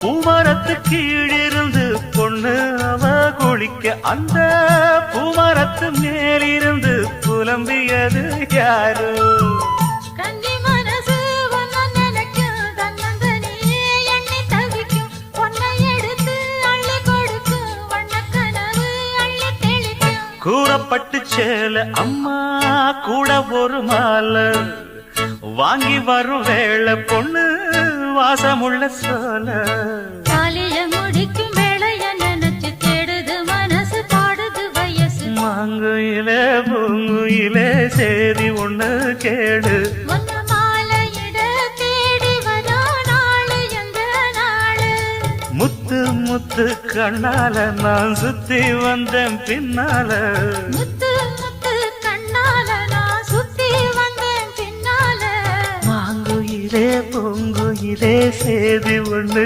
பூமரத்து கீழிருந்து பொண்ணு அவ குளிக்க அந்த பூமரத்து மேலிருந்து புலம்பியது யாரு? கன்னி மனசு ஒன்ன நினைக்கும், தன்னந்தனியே எண்ணி தவிக்கும், பொன்னை எடுத்து அள்ளி கொடுக்கும், வண்ணக்கனவு அள்ளி தெளிக்கும். கூறப்பட்டு சேல அம்மா கூட ஒரு மாலை வாங்கி வரும் வேளை பொண்ணு வாசமுள்ள சோல. காலிய முடிக்கும் வேளைய நினைச்சு தேடுது மனசு, பாடுது வயசு. மாங்குயிலே பூங்குயிலே சேரி ஒண்ணு கேடு, ஒன்ன மாலையிட தேடி வரா நாளு எந்த நாளு? முத்து முத்து கண்ணால நான் சுத்தி வந்தேன் பின்னால. முத்து முத்து கண்ணால நான் சுத்தி வந்தேன் பின்னால. மாங்குயிலே பூங்குயிலே சேதி ஒண்ணு